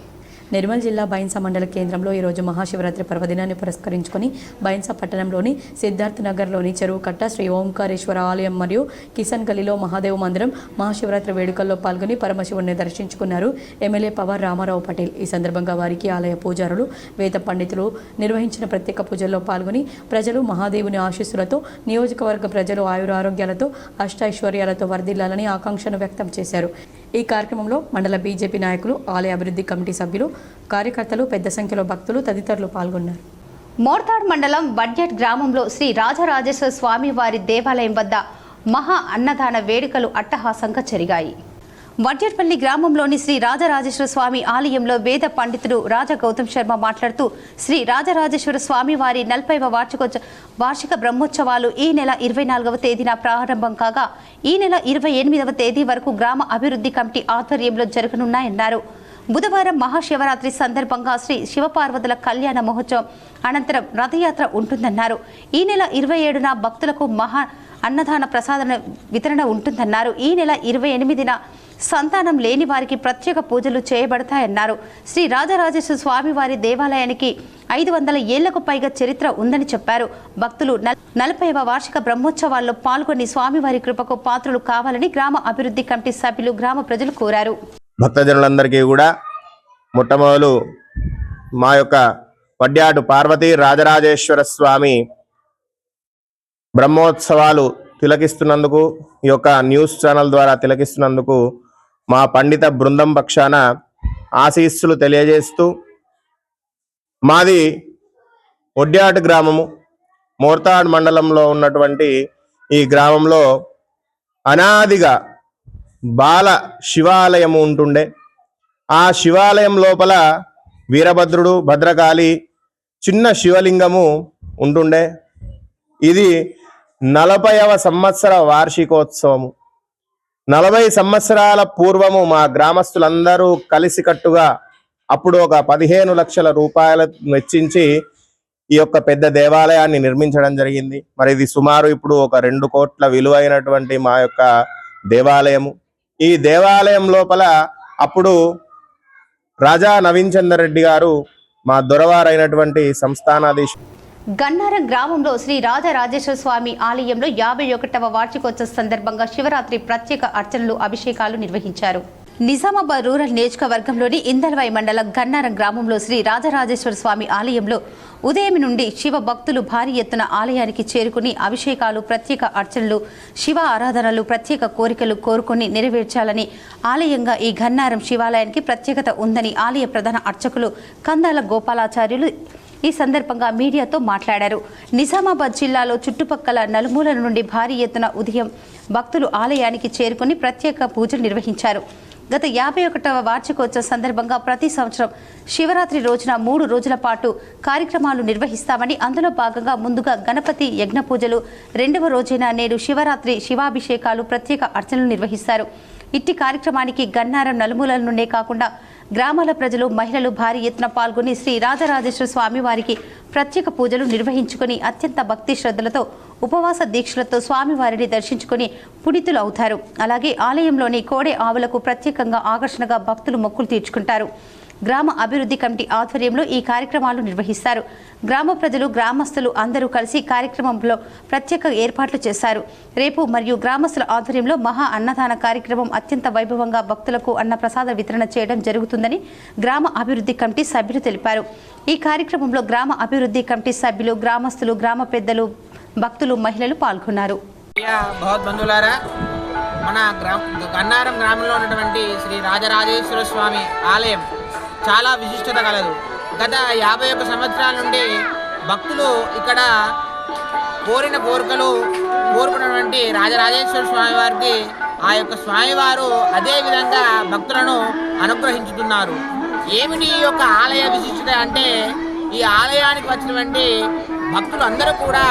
నిర్మల్ జిల్లా బైన్సా మండల కేంద్రంలో ఈరోజు మహాశివరాత్రి పర్వదినాన్ని పురస్కరించుకొని బైన్సా పట్టణంలోని సిద్ధార్థ్ నగర్లోని చెరువు కట్ట శ్రీ ఓంకారేశ్వర ఆలయం మరియు కిషన్ గలీలో మహాదేవ మందిరం మహాశివరాత్రి వేడుకల్లో పాల్గొని పరమశివుడిని దర్శించుకున్నారు ఎమ్మెల్యే పవర్ రామారావు పటేల్. ఈ సందర్భంగా వారికి ఆలయ పూజారులు, వేద పండితులు నిర్వహించిన ప్రత్యేక పూజల్లో పాల్గొని ప్రజలు మహాదేవుని ఆశీస్సులతో, నియోజకవర్గ ప్రజలు ఆయురారోగ్యాలతో, అష్టైశ్వర్యాలతో వర్ధిల్లాలని ఆకాంక్షను వ్యక్తం చేశారు. ఈ కార్యక్రమంలో మండల బీజేపీ నాయకులు, ఆలయ అభివృద్ధి కమిటీ సభ్యులు, కార్యకర్తలు, పెద్ద సంఖ్యలో భక్తులు తదితరులు పాల్గొన్నారు. మోర్తాడ్ మండలం బడ్జెట్ గ్రామంలో శ్రీ రాజరాజేశ్వర స్వామి వారి దేవాలయం వద్ద మహా అన్నదాన వేడుకలు అట్టహాసంగా జరిగాయి. వడ్జెట్పల్లి గ్రామంలోని శ్రీ రాజరాజేశ్వర స్వామి ఆలయంలో వేద పండితుడు రాజా గౌతమ్ శర్మ మాట్లాడుతూ శ్రీ రాజరాజేశ్వర స్వామి వారి 40వ వార్షిక బ్రహ్మోత్సవాలు ఈ నెల 24వ తేదీన ప్రారంభం కాగా ఈ నెల 28వ తేదీ వరకు గ్రామ అభివృద్ధి కమిటీ ఆధ్వర్యంలో జరగనున్నాయన్నారు. బుధవారం మహాశివరాత్రి సందర్భంగా శ్రీ శివపార్వతుల కళ్యాణ మహోత్సవం అనంతరం రథయాత్ర ఉంటుందన్నారు. ఈ నెల 27న భక్తులకు మహా అన్నదాన ప్రసాదన వితరణ ఉంటుందన్నారు. ఈ నెల 28న సంతానం లేని వారికి ప్రత్యేక పూజలు చేయబడతాయన్నారు. శ్రీ రాజరాజేశ్వర స్వామి వారి దేవాలయానికి 500 ఏళ్లకు పైగా చరిత్ర ఉందని చెప్పారు. భక్తులు 40వ వార్షిక బ్రహ్మోత్సవాల్లో పాల్గొని స్వామివారి కృపకు పాత్రలు కావాలని గ్రామ అభివృద్ధి కమిటీ సభ్యులు, గ్రామ ప్రజలు కోరారు. భక్తజనులందరికీ కూడా మొట్టమొదలు మా యొక్క వడ్యాటు పార్వతీ రాజరాజేశ్వర స్వామి బ్రహ్మోత్సవాలు తిలకిస్తున్నందుకు, ఈ యొక్క న్యూస్ ఛానల్ ద్వారా తిలకిస్తున్నందుకు మా పండిత బృందం పక్షాన ఆశీస్సులు తెలియజేస్తూ, మాది వడ్యాటు గ్రామము, మోర్తాడ్ మండలంలో ఉన్నటువంటి ఈ గ్రామంలో అనాదిగా బాల శివాలయము ఉంటుండే. ఆ శివాలయం లోపల వీరభద్రుడు, భద్రకాళి, చిన్న శివలింగము ఉంటుండే. ఇది 40వ సంవత్సర వార్షికోత్సవము. 40 సంవత్సరాల పూర్వము మా గ్రామస్తులందరూ కలిసికట్టుగా అప్పుడు ఒక 15 లక్షల రూపాయలు వెచ్చించి ఈ యొక్క పెద్ద దేవాలయాన్ని నిర్మించడం జరిగింది. మరి ఇది సుమారు ఇప్పుడు ఒక 2 కోట్ల విలువైనటువంటి మా యొక్క దేవాలయము. ఈ దేవాలయం లోపల అప్పుడు రాజా నవీన్ చందర్ రెడ్డి గారు మా దొరవారైనటువంటి సంస్థానాధీశులు. గన్నారం గ్రామంలో శ్రీ రాజరాజేశ్వర స్వామి ఆలయంలో 51వ వార్షికోత్సవ సందర్భంగా శివరాత్రి ప్రత్యేక అర్చనలు, అభిషేకాలు నిర్వహించారు. నిజామాబాద్ రూరల్ నియోజకవర్గంలోని ఇందల్వాయి మండలం గన్నారం గ్రామంలో శ్రీ రాజరాజేశ్వర స్వామి ఆలయంలో ఉదయం నుండి శివ భక్తులు భారీ ఎత్తున ఆలయానికి చేరుకుని అభిషేకాలు, ప్రత్యేక అర్చనలు, శివ ఆరాధనలు, ప్రత్యేక కోరికలు కోరుకొని నెరవేర్చాలని ఆలయంగా ఈ గన్నారం శివాలయానికి ప్రత్యేకత ఉందని ఆలయ ప్రధాన అర్చకులు కందాల గోపాలాచార్యులు ఈ సందర్భంగా మీడియాతో మాట్లాడారు. నిజామాబాద్ జిల్లాలో చుట్టుపక్కల నలుమూలల నుండి భారీ ఎత్తున ఉదయం భక్తులు ఆలయానికి చేరుకుని ప్రత్యేక పూజలు నిర్వహించారు. గత 51వ వార్షికోత్సవ సందర్భంగా ప్రతి సంవత్సరం శివరాత్రి రోజున 3 రోజుల పాటు కార్యక్రమాలు నిర్వహిస్తామని, అందులో భాగంగా ముందుగా గణపతి యజ్ఞ పూజలు, 2వ రోజైన నేడు శివరాత్రి శివాభిషేకాలు, ప్రత్యేక అర్చనలు నిర్వహిస్తారు. ఇట్టి కార్యక్రమానికి గన్నారం నలుమూలల నుండే కాకుండా గ్రామాల ప్రజలు, మహిళలు భారీ ఎత్తున పాల్గొని శ్రీ రాజరాజేశ్వర స్వామి వారికి ప్రత్యేక పూజలు నిర్వహించుకుని అత్యంత భక్తి శ్రద్ధలతో ఉపవాస దీక్షలతో స్వామివారిని దర్శించుకుని పునీతులు అవుతారు. అలాగే ఆలయంలోని కోడె ఆవులకు ప్రత్యేకంగా ఆకర్షణగా భక్తులు మొక్కులు తీర్చుకుంటారు. గ్రామ అభివృద్ధి కమిటీ ఆధ్వర్యంలో ఈ కార్యక్రమాలు నిర్వహిస్తారు. గ్రామ ప్రజలు, గ్రామస్తులు అందరూ కలిసి కార్యక్రమంలో ప్రత్యేక ఏర్పాట్లు చేశారు. రేపు మరియు గ్రామస్తుల ఆధ్వర్యంలో మహా అన్నదాన కార్యక్రమం అత్యంత వైభవంగా భక్తులకు అన్నప్రసాద వితరణ చేయడం జరుగుతుందని గ్రామ అభివృద్ధి కమిటీ సభ్యులు తెలిపారు. ఈ కార్యక్రమంలో గ్రామ అభివృద్ధి కమిటీ సభ్యులు, గ్రామస్తులు, గ్రామ పెద్దలు, భక్తులు, మహిళలు పాల్గొన్నారు. బంధువులారా, మన గన్నారం గ్రామంలో ఉన్నటువంటి శ్రీ రాజరాజేశ్వర స్వామి ఆలయం చాలా విశిష్టత కలదు. గత 51 సంవత్సరాల నుండి భక్తులు ఇక్కడ కోరిన కోరికలు కోరుకున్నటువంటి రాజరాజేశ్వర స్వామి వారికి ఆ యొక్క స్వామివారు అదే విధంగా భక్తులను అనుగ్రహించుతున్నారు. ఏమిటి ఈ యొక్క ఆలయ విశిష్టత అంటే, ఈ ఆలయానికి వచ్చినటువంటి భక్తులు అందరూ కూడా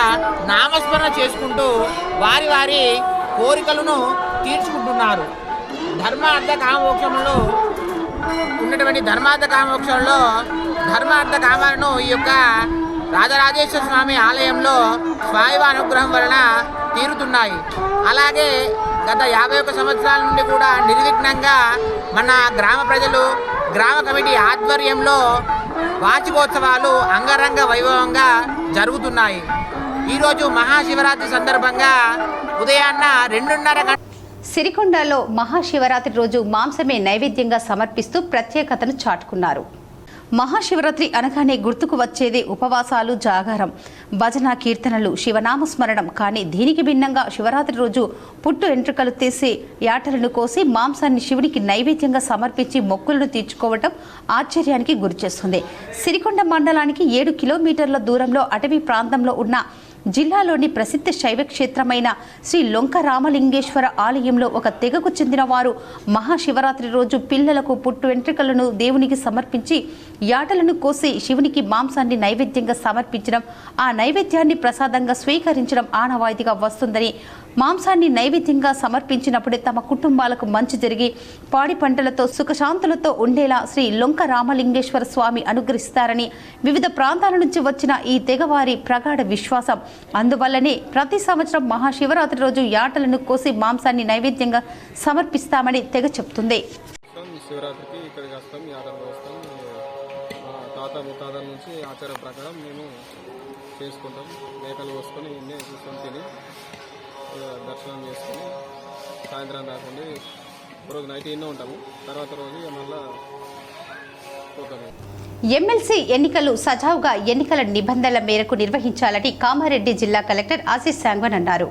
నామస్మరణ చేసుకుంటూ వారి వారి కోరికలను తీర్చుకుంటున్నారు. ధర్మ అర్థ కామోక్షములు ఉన్నటువంటి ధర్మార్థ కామోక్షంలో ధర్మార్థ కామాలను ఈ యొక్క రాజరాజేశ్వర స్వామి ఆలయంలో స్వామివారి అనుగ్రహం వలన తీరుతున్నాయి. అలాగే గత 51 సంవత్సరాల నుండి కూడా నిర్విఘ్నంగా మన గ్రామ ప్రజలు గ్రామ కమిటీ ఆధ్వర్యంలో వార్షికోత్సవాలు అంగరంగ వైభవంగా జరుగుతున్నాయి. ఈరోజు మహాశివరాత్రి సందర్భంగా ఉదయాన్న 2:30 సిరికొండలో మహాశివరాత్రి రోజు మాంసమే నైవేద్యంగా సమర్పిస్తూ ప్రత్యేకతను చాటుకున్నారు. మహాశివరాత్రి అనగానే గుర్తుకు వచ్చేది ఉపవాసాలు, జాగారం, భజన, కీర్తనలు, శివనామస్మరణం. కానీ దీనికి భిన్నంగా శివరాత్రి రోజు పుట్టు ఎంట్రుకలు తీసి యాటలను కోసి మాంసాన్ని శివునికి నైవేద్యంగా సమర్పించి మొక్కులను తీర్చుకోవటం ఆశ్చర్యానికి గురిచేస్తుంది. సిరికొండ మండలానికి 7 కిలోమీటర్ల దూరంలో అటవీ ప్రాంతంలో ఉన్న జిల్లాలోని ప్రసిద్ధ శైవ క్షేత్రమైన శ్రీ లొంక రామలింగేశ్వర ఆలయంలో ఒక తెగకు చెందిన వారు మహాశివరాత్రి రోజు పిల్లలకు పుట్టు వెంట్రుకలను దేవునికి సమర్పించి యాటలను కోసి శివునికి మాంసాన్ని నైవేద్యంగా సమర్పించడం, ఆ నైవేద్యాన్ని ప్రసాదంగా స్వీకరించడం ఆనవాయితీగా వస్తుందని, మాంసాన్ని నైవేద్యంగా సమర్పించినప్పుడే తమ కుటుంబాలకు మంచి జరిగి పాడి పంటలతో సుఖశాంతులతో ఉండేలా శ్రీ లొంక రామలింగేశ్వర స్వామి అనుగ్రహిస్తారని వివిధ ప్రాంతాల నుంచి వచ్చిన ఈ తెగవారి ప్రగాఢ విశ్వాసం. అందువల్లనే ప్రతి సంవత్సరం మహాశివరాత్రి రోజు యాటలను కోసి మాంసాన్ని నైవేద్యంగా సమర్పిస్తామని తెగ చెప్తుంది. శివరాత్రికి ఇక్కడికి వస్తాం, యాటలు వస్తాం. తాత ముత్తాతల నుంచి ఆచారం ప్రకారం మేము చేసుకుంటాం. మేకలు కోసుకొని ఇన్నే కూర్చొని తిని దర్శనం చేసుకొని సాయంత్రం రాకుండా రోజు నైట్ ఇన్నే ఉంటాము. తర్వాత రోజు మళ్ళీ పోతాము. ఎమ్మెల్సీ ఎన్నికలు సజావుగా ఎన్నికల నిబంధనల మేరకు నిర్వహించాలని కామారెడ్డి జిల్లా కలెక్టర్ ఆశీష్ సాంగ్వన్ అన్నారు.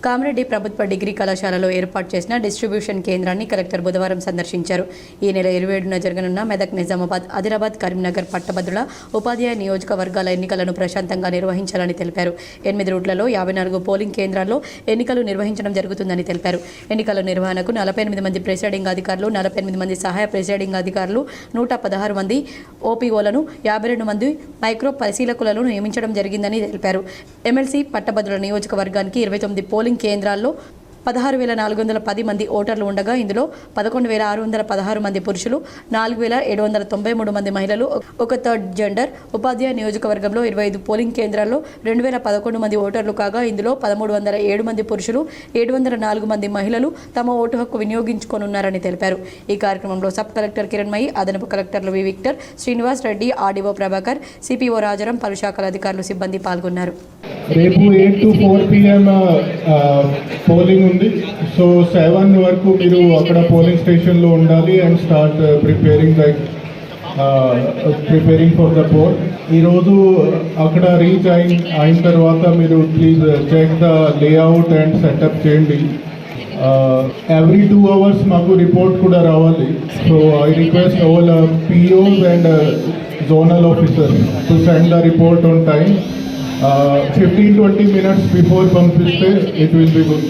కామారెడ్డి ప్రభుత్వ డిగ్రీ కళాశాలలో ఏర్పాటు చేసిన డిస్ట్రిబ్యూషన్ కేంద్రాన్ని కలెక్టర్ బుధవారం సందర్శించారు. ఈ నెల 27న జరగనున్న మెదక్, నిజామాబాద్, ఆదిలాబాద్, కరీంనగర్ పట్టభద్రుల ఉపాధ్యాయ నియోజకవర్గాల ఎన్నికలను ప్రశాంతంగా నిర్వహించాలని తెలిపారు. 8 రూట్లలో 54 పోలింగ్ కేంద్రాల్లో ఎన్నికలు నిర్వహించడం జరుగుతుందని తెలిపారు. ఎన్నికల నిర్వహణకు 48 మంది ప్రిసైడింగ్ అధికారులు, 48 మంది సహాయ ప్రిసైడింగ్ అధికారులు, 116 మంది ఓపీఓలను, 52 మంది మైక్రో పరిశీలకులను నియమించడం జరిగిందని తెలిపారు. ఎమ్మెల్సీ పట్టభద్రుల నియోజకవర్గానికి 29 పోలింగ్ కేంద్రాల్లో 16,410 మంది ఓటర్లు ఉండగా ఇందులో 11,616 మంది పురుషులు, 4,793 మంది మహిళలు, ఒక థర్డ్ జెండర్. ఉపాధ్యాయ నియోజకవర్గంలో 25 పోలింగ్ కేంద్రాల్లో 2,011 మంది ఓటర్లు కాగా ఇందులో 1,307 మంది పురుషులు, 704 మంది మహిళలు తమ ఓటు హక్కు వినియోగించుకోనున్నారని తెలిపారు. ఈ కార్యక్రమంలో సబ్ కలెక్టర్ కిరణ్మయి, అదనపు కలెక్టర్లు V Victor, Srinivas Reddy, RDO Prabhakar, CPO Rajaram, పలు శాఖల అధికారులు, సిబ్బంది పాల్గొన్నారు. రేపు 8 to 4 PM పోలింగ్ ఉంది. సో 7 వరకు మీరు అక్కడ పోలింగ్ స్టేషన్లో ఉండాలి and start preparing for the poll. ఈరోజు అక్కడ రీచ్ అయిన తర్వాత మీరు please check the layout and setup చేయండి. ఎవ్రీ 2 hours మాకు రిపోర్ట్ కూడా రావాలి. So I request all POs and zonal officers to send the report on time. 15-20 minutes before పంపిస్తే it will be good.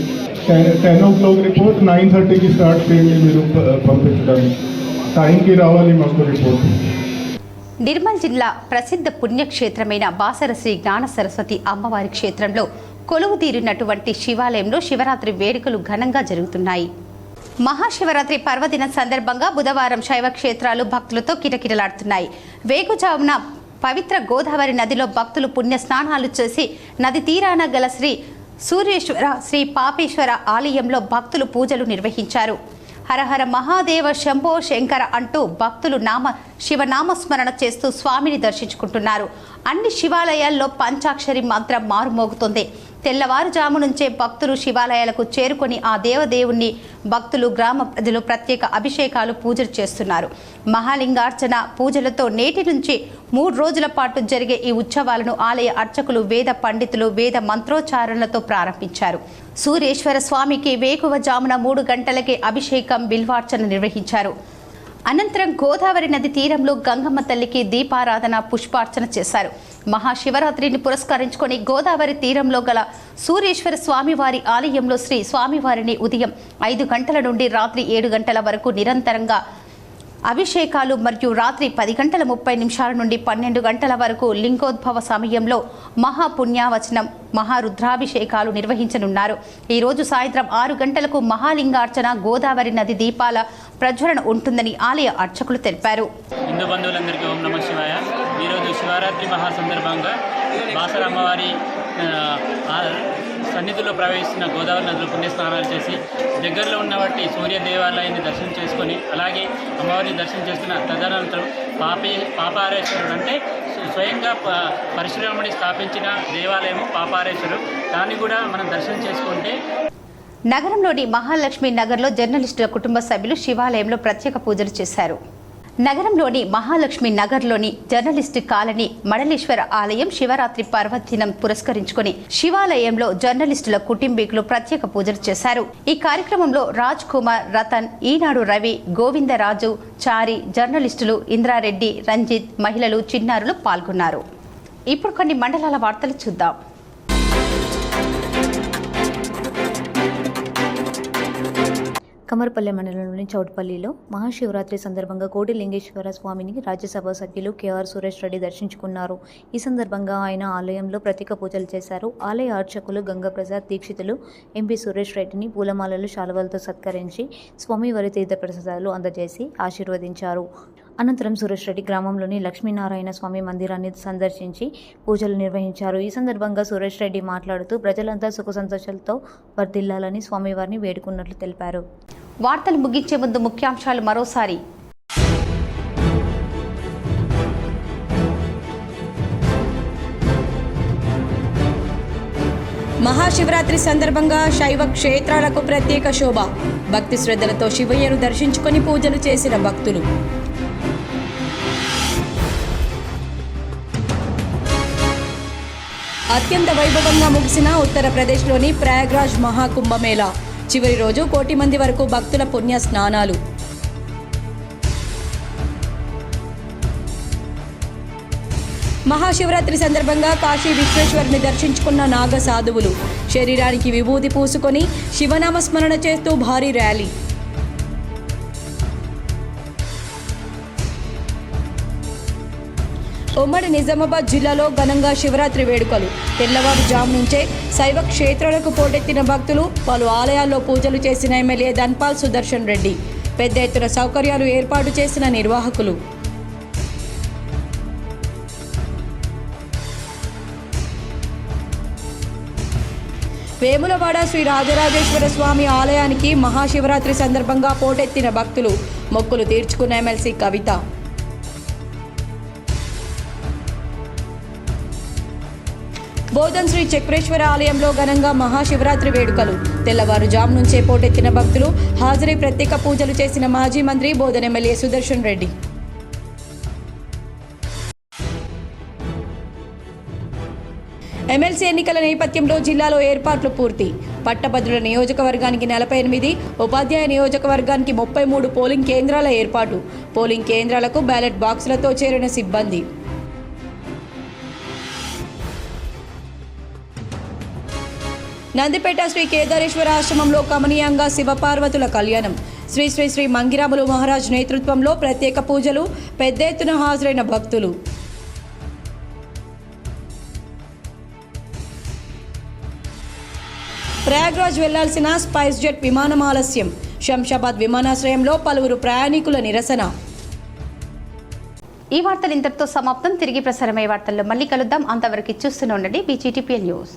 10 o'clock report 9:30కి start చేయండి మీరు పంపించడానికి. టైంకి రావాలి మాకు రిపోర్ట్. నిర్మల్ జిల్లా ప్రసిద్ధ పుణ్యక్షేత్రమైన బాసర శ్రీ జ్ఞాన సరస్వతి అమ్మవారి క్షేత్రంలో కొలువుదీరినటువంటి శివాలయంలో శివరాత్రి వేడుకలు ఘనంగా జరుగుతున్నాయి. మహాశివరాత్రి పర్వదినం సందర్భంగా బుధవారం శైవ క్షేత్రాలు భక్తులతో కిటకిటలాడుతున్నాయి. వేకుజామున పవిత్ర గోదావరి నదిలో భక్తులు పుణ్య స్నానాలు చేసి నది తీరాన గల శ్రీ సూర్యేశ్వర, శ్రీ పాపేశ్వర ఆలయంలో భక్తులు పూజలు నిర్వహించారు. హరహర మహాదేవ శంభో శంకర అంటూ భక్తులు శివనామస్మరణ చేస్తూ స్వామిని దర్శించుకుంటున్నారు. అన్ని శివాలయాల్లో పంచాక్షరి మంత్రం మారుమోగుతుంది. తెల్లవారుజాము నుంచే భక్తులు శివాలయాలకు చేరుకొని ఆ దేవదేవుణ్ణి భక్తులు, గ్రామ ప్రజలు ప్రత్యేక అభిషేకాలు, పూజలు చేస్తున్నారు. మహాలింగార్చన పూజలతో నేటి నుంచి 3 రోజుల పాటు జరిగే ఈ ఉత్సవాలను ఆలయ అర్చకులు, వేద పండితులు వేద మంత్రోచ్చారణలతో ప్రారంభించారు. సూర్యేశ్వర స్వామికి వేకువజామున 3 గంటలకే అభిషేకం, బిల్వార్చన నిర్వహించారు. అనంతరం గోదావరి నది తీరంలో గంగమ్మ తల్లికి దీపారాధన, పుష్పార్చన చేశారు. మహాశివరాత్రిని పురస్కరించుకొని గోదావరి తీరంలో గల సూర్యేశ్వర స్వామివారి ఆలయంలో శ్రీ స్వామివారిని ఉదయం 5 గంటల నుండి రాత్రి 7 గంటల వరకు నిరంతరంగా అభిషేకాలు మరియు రాత్రి 10:30 నుండి 12 గంటల వరకు లింగోద్భవ సమయంలో మహాపుణ్యావచనం మహారుద్రాభిషేకాలు నిర్వహించనున్నారు. ఈ రోజు సాయంత్రం 6 గంటలకు మహాలింగార్చన గోదావరి నది దీపాల ప్రజ్వలన ఉంటుందని ఆలయ అర్చకులు తెలిపారు. హిందూ బంధువులందరికీ ఓం నమః శివాయ. ఈరోజు శివరాత్రి మహా సందర్భంగా బాసర అమ్మవారి సన్నిధిలో ప్రవేశిస్తున్న గోదావరి నదిలో పుణ్యస్నానాలు చేసి దగ్గరలో ఉన్న వాటి సూర్య దేవాలయాన్ని దర్శనం చేసుకొని అలాగే అమ్మవారిని దర్శనం చేసుకున్న తదనంతరం పాపారేశ్వరుడు అంటే స్వయంగా పరశురాముడి స్థాపించిన దేవాలయము పాపారేశ్వరుడు, దాన్ని కూడా మనం దర్శనం చేసుకుంటే. నగరంలోని మహాలక్ష్మి నగర్లో జర్నలిస్టుల కుటుంబ సభ్యులు శివాలయంలో ప్రత్యేక పూజలు చేశారు. నగరంలోని మహాలక్ష్మి నగర్లోని జర్నలిస్టు కాలనీ మడలేశ్వర ఆలయం శివరాత్రి పర్వదినం పురస్కరించుకుని శివాలయంలో జర్నలిస్టుల కుటుంబీకులు ప్రత్యేక పూజలు చేశారు. ఈ కార్యక్రమంలో రాజ్ కుమార్, రతన్, ఈనాడు రవి, గోవిందరాజు, చారి, జర్నలిస్టులు ఇంద్రారెడ్డి, రంజిత్, మహిళలు, చిన్నారులు పాల్గొన్నారు. ఇప్పుడు కొన్ని మండలాల వార్తలు చూద్దాం. కమర్పల్లె మండలంలోని చౌట్పల్లిలో మహాశివరాత్రి సందర్భంగా కోటిలింగేశ్వర స్వామిని రాజ్యసభ సభ్యులు కేఆర్ సురేష్ రెడ్డి దర్శించుకున్నారు. ఈ సందర్భంగా ఆయన ఆలయంలో ప్రత్యేక పూజలు చేశారు. ఆలయ అర్చకులు గంగాప్రసాద్ దీక్షితులు ఎంపీ సురేష్ రెడ్డిని పూలమాలలు, శాలువలతో సత్కరించి స్వామివారి తీర్థప్రసాదాలు అందజేసి ఆశీర్వదించారు. అనంతరం సురేష్ రెడ్డి గ్రామంలోని లక్ష్మీనారాయణ స్వామి మందిరాన్ని సందర్శించి పూజలు నిర్వహించారు. ఈ సందర్భంగా సురేష్ రెడ్డి మాట్లాడుతూ ప్రజలంతా సుఖ సంతోషాలతో వర్ధిల్లాలని స్వామివారిని వేడుకున్నట్లు తెలిపారు. వార్తలు ముగించే ముందు ముఖ్యాంశాలు మరోసారి. మహాశివరాత్రి సందర్భంగా శైవ క్షేత్రాలకు ప్రత్యేక శోభ. భక్తి శ్రద్ధలతో శివయ్యను దర్శించుకొని పూజలు చేసిన భక్తులు. అత్యంత వైభవంగా ముగిసిన ఉత్తరప్రదేశ్లోని ప్రయాగ్రాజ్ మహాకుంభమేళా. చివరి రోజు 1 కోటి మంది వరకు భక్తుల పుణ్య స్నానాలు. మహాశివరాత్రి సందర్భంగా కాశీ విశ్వేశ్వరుని దర్శించుకున్న నాగ సాధువులు. శరీరానికి విభూతి పూసుకొని శివనామస్మరణ చేస్తూ భారీ ర్యాలీ. ఉమ్మడి నిజామాబాద్ జిల్లాలో ఘనంగా శివరాత్రి వేడుకలు. తెల్లవారుజాము నుంచే శైవ క్షేత్రాలకు పోటెత్తిన భక్తులు. పలు ఆలయాల్లో పూజలు చేసిన ఎమ్మెల్యే ధన్పాల్ సుదర్శన్ రెడ్డి. పెద్ద ఎత్తున సౌకర్యాలు ఏర్పాటు చేసిన నిర్వాహకులు. వేములవాడ శ్రీ రాజరాజేశ్వర స్వామి ఆలయానికి మహాశివరాత్రి సందర్భంగా పోటెత్తిన భక్తులు. మొక్కులు తీర్చుకున్న ఎమ్మెల్సీ కవిత. బోధన్ శ్రీ చక్రేశ్వర ఆలయంలో ఘనంగా మహాశివరాత్రి వేడుకలు. తెల్లవారుజాము నుంచే పోటెత్తిన భక్తులు హాజరై ప్రత్యేక పూజలు చేసిన మాజీ మంత్రి బోధన్ ఎమ్మెల్యే సుదర్శన్ రెడ్డి. ఎమ్మెల్సీ ఎన్నికల నేపథ్యంలో జిల్లాలో ఏర్పాట్లు పూర్తి. పట్టభద్రుల నియోజకవర్గానికి 48, ఉపాధ్యాయ నియోజకవర్గానికి 33 పోలింగ్ కేంద్రాల ఏర్పాటు. పోలింగ్ కేంద్రాలకు బ్యాలెట్ బాక్సులతో చేరిన సిబ్బంది. నందిపేట శ్రీ కేదారేశ్వర ఆశ్రమంలో కమనీయంగా శివపార్వతుల కళ్యాణం. శ్రీ శ్రీ శ్రీ మంగిరాములు మహారాజ్ నేతృత్వంలో ప్రత్యేక పూజలు. పెద్ద ఎత్తున హాజరైన భక్తులు. ప్రయాగ్రాజ్ వెళ్లాల్సిన స్పైస్ జెట్ విమానం ఆలస్యం. శంషాబాద్ విమానాశ్రయంలో పలువురు ప్రయాణికుల నిరసన. ఈ వార్తలు ఇంతటితో సమాప్తం. తిరిగి ప్రసారమయ్యే వార్తల్లో మళ్ళీ కలుద్దాం. అంతవరకు చూస్తూనే ఉండండి BGTPL న్యూస్.